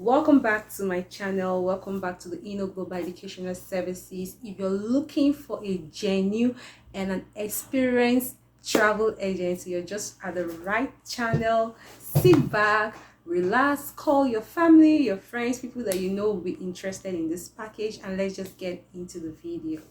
Welcome back to my channel. Welcome back to the INNO Global Educational Services. If you're looking for a genuine and an experienced travel agency, you're just at the right channel. Sit back, relax, call your family, your friends, people that you know will be interested in this package, and let's just get into the video.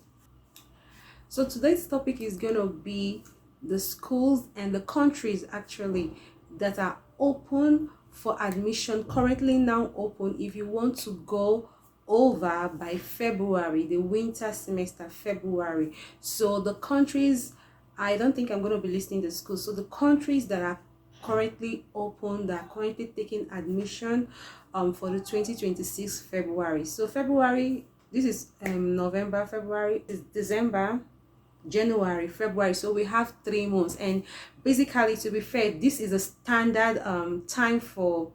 So today's topic is going to be the schools and the countries actually that are open for admission, currently now open if you want to go over by February, the winter semester, February. So the countries, I don't think I'm going to be listing the schools. So the countries that are currently open, that are currently taking admission for the 2026 February. So February, this is November, February is December, January, February. So we have 3 months, and basically, to be fair, this is a standard time for,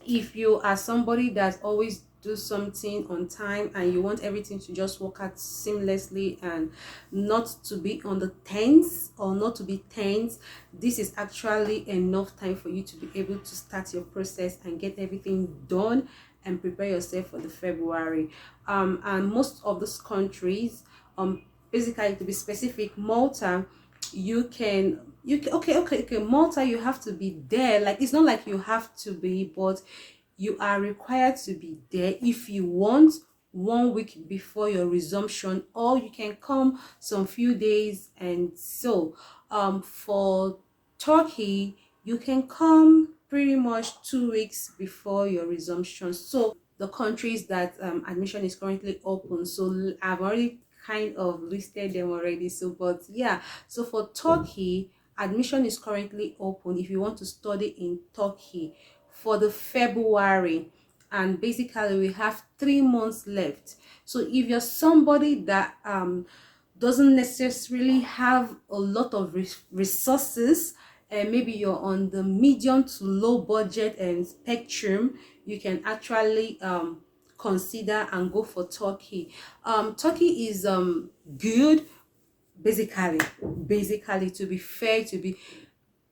if you are somebody that always do something on time and you want everything to just work out seamlessly and not to be on the tense or not to be tense. This is actually enough time for you to be able to start your process and get everything done and prepare yourself for the February. And most of those countries, basically, to be specific, Malta, you can okay, Malta, you have to be there. Like, it's not like you have to be, but you are required to be there if you want 1 week before your resumption, or you can come some few days. And so for Turkey, you can come pretty much 2 weeks before your resumption. So the countries that admission is currently open, so I've already kind of listed them already. So but yeah, so for Turkey, admission is currently open if you want to study in Turkey for the February, and basically we have 3 months left. So if you're somebody that doesn't necessarily have a lot of resources, and maybe you're on the medium to low budget and spectrum, you can actually consider and go for Turkey. Turkey is good. Basically, to be fair,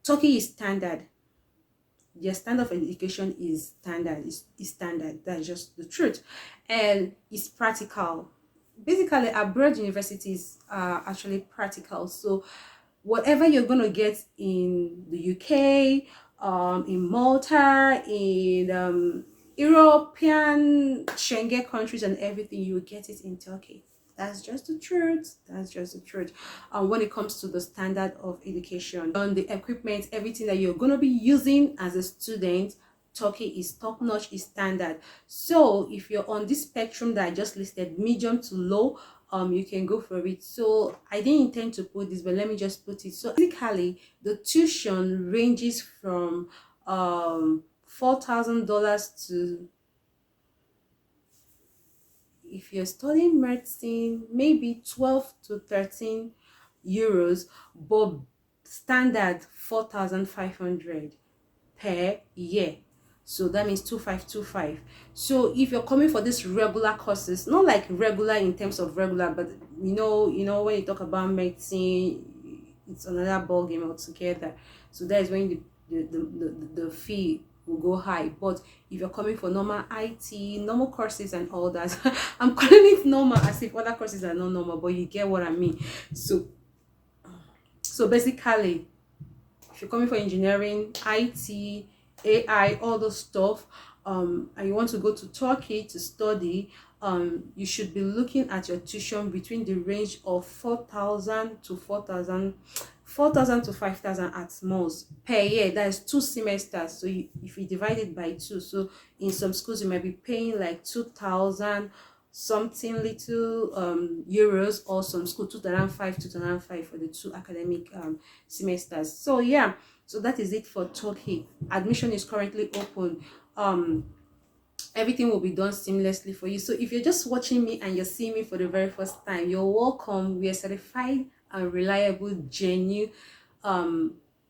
Turkey is standard. Their standard of education is standard. Is standard. That's just the truth, and it's practical. Basically, abroad universities are actually practical. So whatever you're gonna get in the UK, in Malta, in European Schengen countries and everything, you will get it in Turkey. That's just the truth. That's just the truth. When it comes to the standard of education, on the equipment, everything that you're gonna be using as a student, Turkey is top notch, is standard. So if you're on this spectrum that I just listed, medium to low, you can go for it. So I didn't intend to put this, but let me just put it. So basically, the tuition ranges from $4,000 to, if you're studying medicine, maybe 12 to 13 euros, but standard 4,500 per year. So that means 2525. So if you're coming for this regular courses, not like regular in terms of regular, but you know when you talk about medicine, it's another ball game altogether. So that is when the fee will go high. But if you're coming for normal IT, normal courses and all that, I'm calling it normal as if other courses are not normal, but you get what I mean. So basically, if you're coming for engineering, IT, AI, all those stuff, and you want to go to Turkey to study, you should be looking at your tuition between the range of 4,000 to 5,000 at most per year. That is 2 semesters. So if you divide it by 2, so in some schools you might be paying like 2,000 something little euros, or some school 2005 for the 2 academic semesters. So yeah, so that is it for Turkey. Admission is currently open. Everything will be done seamlessly for you. So if you're just watching me and you're seeing me for the very first time, you're welcome. We are certified and reliable, genuine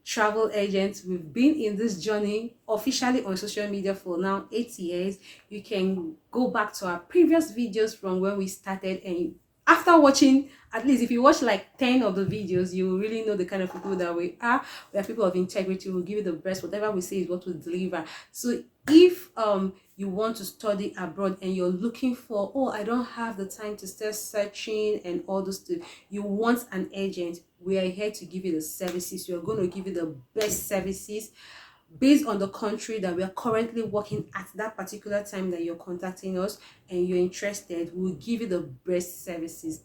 travel agents. We've been in this journey officially on social media for now 8 years. You can go back to our previous videos from when we started, and after watching, at least if you watch like 10 of the videos, you will really know the kind of people that we are. We are people of integrity. We'll give you the best. Whatever we say is what we deliver. So if you want to study abroad and you're looking for, oh, I don't have the time to start searching and all those things, you want an agent, we are here to give you the services. We are going to give you the best services based on the country that we are currently working at that particular time that you're contacting us and you're interested. We'll give you the best services,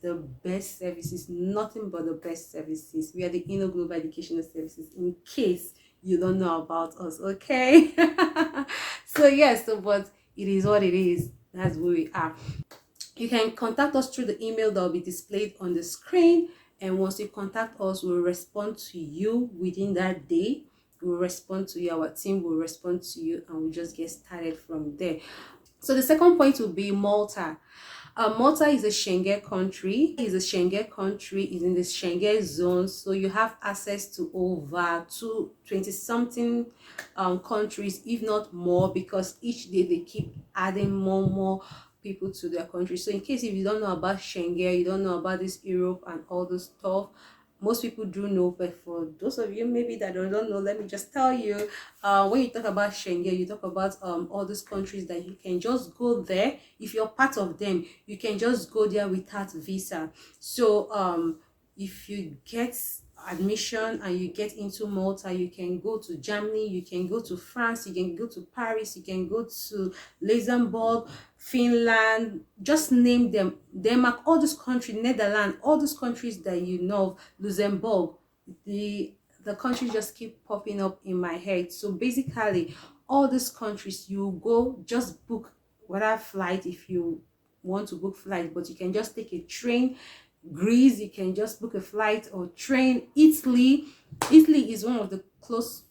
nothing but the best services. We are the INNO Global Educational Services, in case you don't know about us, okay? So yes, but it is what it is. That's who we are. You can contact us through the email that will be displayed on the screen, and once you contact us, we'll respond to you within that day. We'll respond to you, our team will respond to you, and we'll just get started from there. So the second point will be Malta. Malta is a Schengen country. Is in the Schengen zone, so you have access to over 20 something countries, if not more, because each day they keep adding more people to their country. So in case if you don't know about Schengen, you don't know about this Europe and all this stuff, most people do know, but for those of you maybe that don't know, let me just tell you, when you talk about Schengen, you talk about all these countries that you can just go there. If you're part of them, you can just go there without visa. So if you get admission and you get into Malta, you can go to Germany, you can go to France, you can go to Paris, you can go to Luxembourg, Finland, just name them, Denmark, all these countries, Netherlands, all these countries that you know, Luxembourg, the countries just keep popping up in my head. So basically all these countries, you go, just book whatever flight if you want to book flight, but you can just take a train. Greece, you can just book a flight or train. Italy is one of the close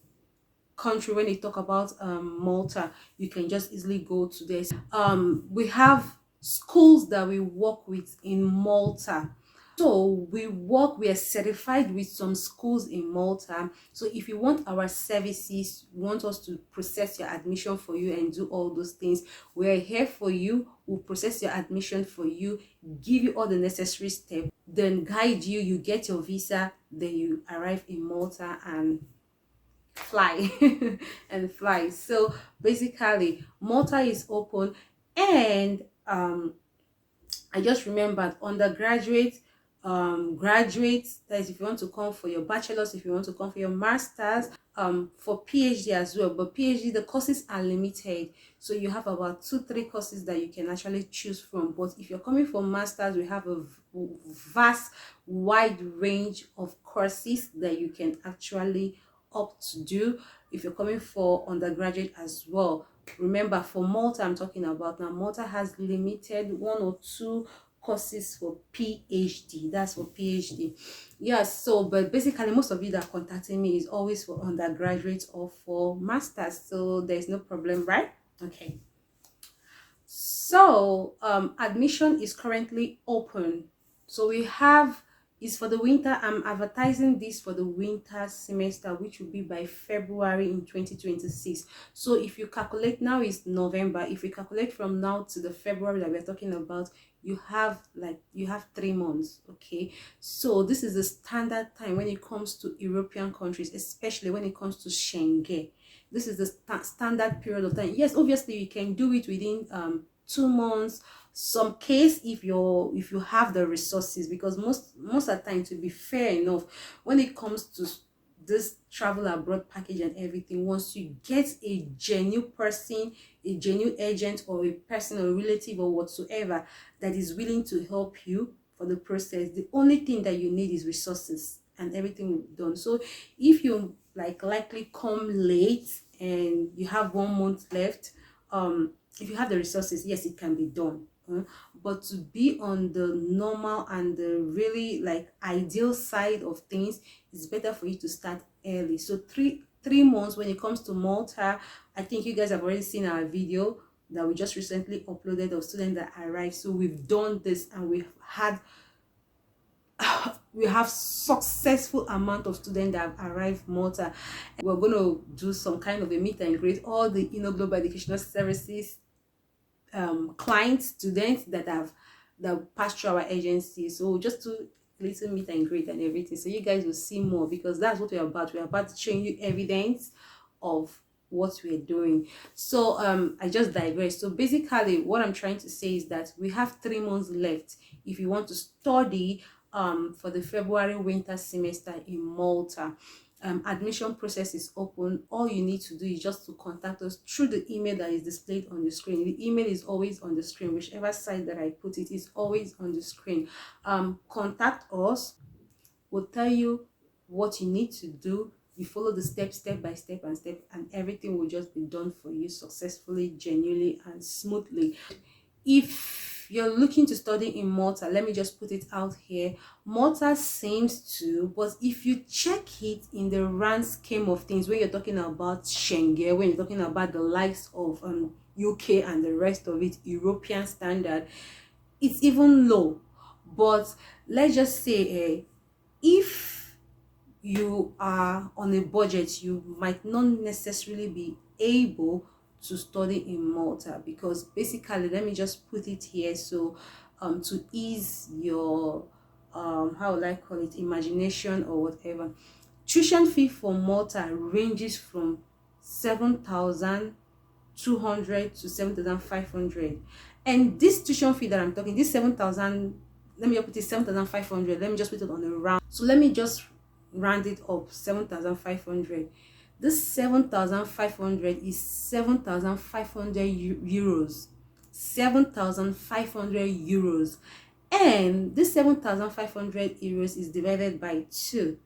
country when they talk about Malta. You can just easily go to this. We have schools that we work with in Malta. So we are certified with some schools in Malta. So if you want our services, you want us to process your admission for you and do all those things, we're here for you. We'll process your admission for you, give you all the necessary steps, then guide you, you get your visa, then you arrive in Malta and fly and fly. So basically Malta is open, and I just remembered undergraduate, graduates, that is if you want to come for your bachelor's, if you want to come for your master's, for PhD as well. But PhD, the courses are limited, so you have about 2-3 courses that you can actually choose from. But if you're coming for master's, we have a vast wide range of courses that you can actually opt to do. If you're coming for undergraduate as well, remember for Malta I'm talking about now, Malta has limited 1 or 2 courses for PhD. That's for PhD. Yes. So but basically most of you that are contacting me is always for undergraduate or for masters, so there's no problem, right? Okay. So admission is currently open. So we have, is for the winter. I'm advertising this for the winter semester, which will be by February in 2026. So if you calculate, now is November, if we calculate from now to the February that we're talking about, you have 3 months. Okay, so this is the standard time when it comes to European countries, especially when it comes to Schengen. This is the standard period of time. Yes, obviously you can do it within 2 months, some case if you have the resources, because most of the time, to be fair enough, when it comes to this travel abroad package and everything, once you get a genuine person, a genuine agent, or a person or a relative or whatsoever that is willing to help you for the process, the only thing that you need is resources, and everything will be done. So if you likely come late and you have 1 month left, if you have the resources, yes, it can be done. But to be on the normal and the really ideal side of things, it's better for you to start early. So three months when it comes to Malta. I think you guys have already seen our video that we just recently uploaded of students that arrived. So we've done this, and we have successful amount of students that have arrived Malta. We're going to do some kind of a meet and greet all the INNO Global Educational Services clients, students that passed through our agency. So just to little meet and greet and everything, so you guys will see more, because that's what we're about. We're about showing you evidence of what we're doing. So I just digress. So basically what I'm trying to say is that we have 3 months left if you want to study for the February winter semester in Malta. Admission process is open. All you need to do is just to contact us through the email that is displayed on the screen. The email is always on the screen. Whichever site that I put it is always on the screen. Contact us. We'll tell you what you need to do. You follow the steps step by step, and everything will just be done for you successfully, genuinely, and smoothly. If you're looking to study in Malta, let me just put it out here. Malta seems to, but if you check it in the grand scheme of things, when you're talking about Schengen, when you're talking about the likes of UK and the rest of it, European standard, it's even low. But let's just say if you are on a budget, you might not necessarily be able to study in Malta, because basically, let me just put it here, so to ease your how would I call it, imagination or whatever. Tuition fee for Malta ranges from 7,200 to 7,500, and this tuition fee that I'm talking, this 7,000, let me just put it 7,500, let me just put it on a round, so let me just round it up, 7,500. This 7,500 is 7,500 euros. 7,500 euros. And this 7,500 euros is divided by 2.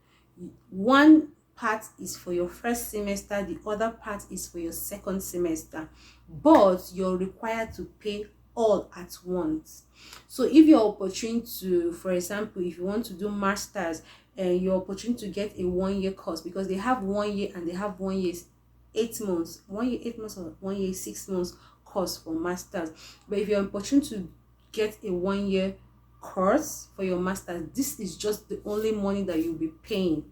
One part is for your first semester, the other part is for your second semester. But you're required to pay all at once. So if you're opportune to, for example, if you want to do masters, and you're opportune to get a 1-year course, because they have 1 year and they have 1 year 8 months, 1 year 8 months, or 1 year 6 months course for masters. But if you're opportune to get a 1-year course for your masters, this is just the only money that you'll be paying,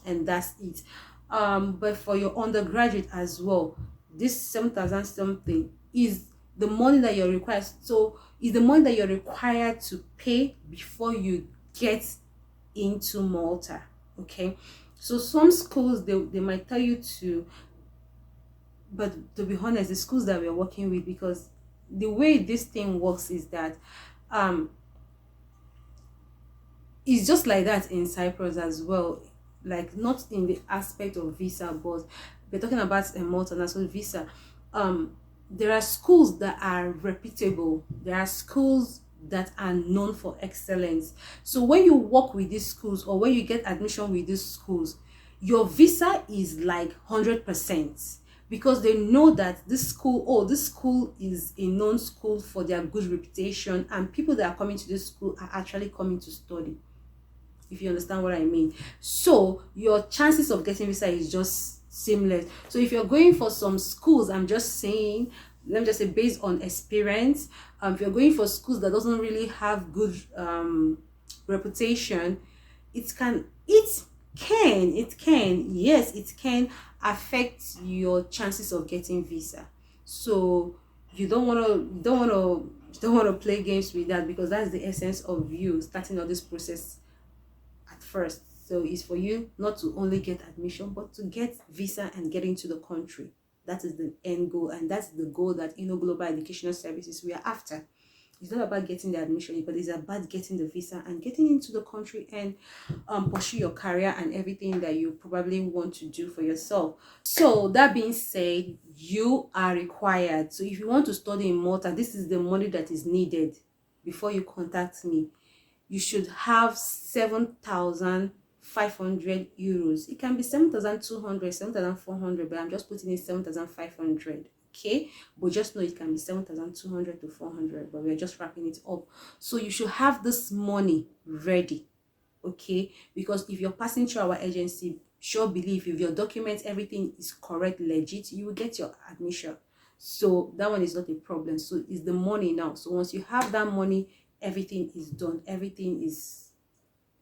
and that's it. But for your undergraduate as well, this 7,000 something is the money that you're required. So is the money that you're required to pay before you get into Malta. Okay, so some schools, they might tell you to, but to be honest, the schools that we're working with, because the way this thing works is that it's just like that in Cyprus as well, like not in the aspect of visa, but we're talking about a multinational visa. There are schools that are reputable, there are schools that are known for excellence. So when you work with these schools, or when you get admission with these schools, your visa is like 100%, because they know that this school, oh, this school is a known school for their good reputation, and people that are coming to this school are actually coming to study, if you understand what I mean. So your chances of getting visa is just seamless. So if you're going for some schools, I'm just saying, let me just say, based on experience, if you're going for schools that doesn't really have good reputation, it can affect your chances of getting visa. So you don't want to play games with that, because that's the essence of you starting all this process at first. So it's for you not to only get admission, but to get visa and get into the country. That is the end goal, and that's the goal that INNO Global Educational Services we are after. It's not about getting the admission, but it's about getting the visa and getting into the country and pursue your career and everything that you probably want to do for yourself. So that being said, you are required. So if you want to study in Malta, this is the money that is needed before you contact me. You should have 7,500 euros. It can be 7,200, 7,400, but I'm just putting in 7,500. Okay, but just know it can be 7,200 to 400, but we're just wrapping it up. So you should have this money ready, okay? Because if you're passing through our agency, sure believe, if your documents, everything is correct, legit, you will get your admission. So that one is not a problem. So it's the money now. So once you have that money, everything is done, everything is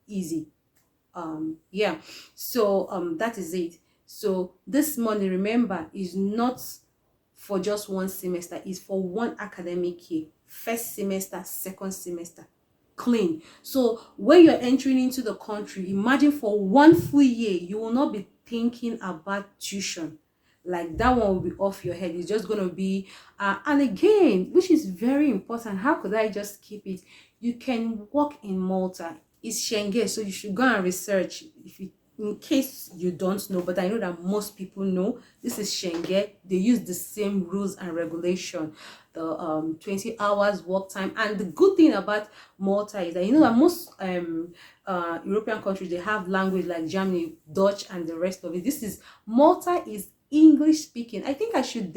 easy. Yeah, so that is it. So this money, remember, is not for just one semester, is for one academic year, first semester, second semester, clean. So when you're entering into the country, imagine for one full year, you will not be thinking about tuition. like that one will be off your head. It's just going to be and again, which is very important, how could I just keep it? You can work in Malta. It's Schengen, so you should go and research if you, in case you don't know, but I know that most people know this is Schengen. They use the same rules and regulation, the 20 hours work time. And the good thing about Malta is that you know that most European countries, they have language like Germany, Dutch, and the rest of it. This is Malta is English speaking. I think I should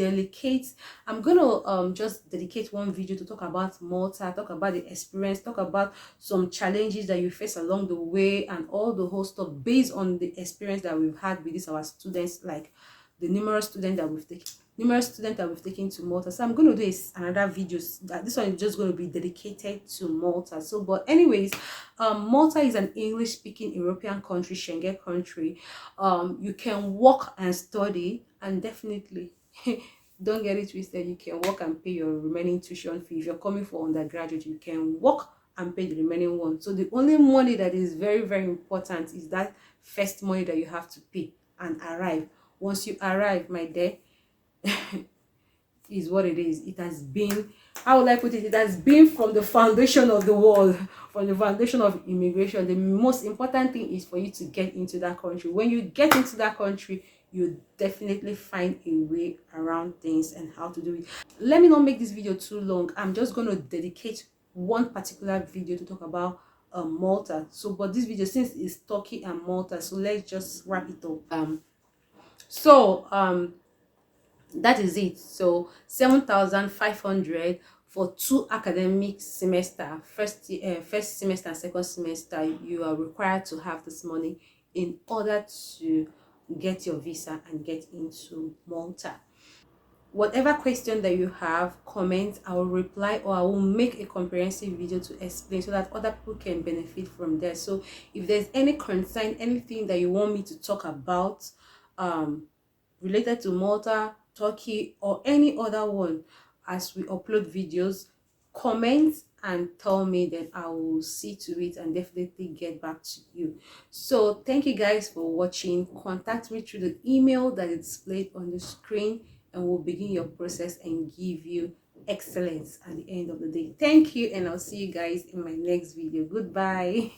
I'm gonna just dedicate one video to talk about Malta, talk about the experience, talk about some challenges that you face along the way, and all the whole stuff based on the experience that we've had with this our students, like the numerous students that we've taken to Malta. So I'm going to do another video that this one is just going to be dedicated to Malta. So but anyways, Malta is an English speaking European country, Schengen country. You can work and study, and definitely don't get it twisted, you can work and pay your remaining tuition fee. If you're coming for undergraduate, you can work and pay the remaining one. So the only money that is very, very important is that first money that you have to pay and arrive. Once you arrive, my dear, is what it is. It has been, how would I put it? It has been from the foundation of the world, from the foundation of immigration. The most important thing is for you to get into that country. When you get into that country, you definitely find a way around things and how to do it. Let me not make this video too long. I'm just going to dedicate one particular video to talk about Malta. So but this video, since it's Turkey and Malta, so let's just wrap it up. That is it. So 7,500 for 2 academic semester, first semester and second semester. You are required to have this money in order to get your visa and get into Malta. Whatever question that you have, comment, I will reply, or I will make a comprehensive video to explain so that other people can benefit from that. So if there's any concern, anything that you want me to talk about related to Malta, Turkey, or any other one, as we upload videos, comment and tell me, then I will see to it and definitely get back to you. So thank you guys for watching. Contact me through the email that is displayed on the screen, and we'll begin your process and give you excellence at the end of the day. Thank you, and I'll see you guys in my next video. Goodbye.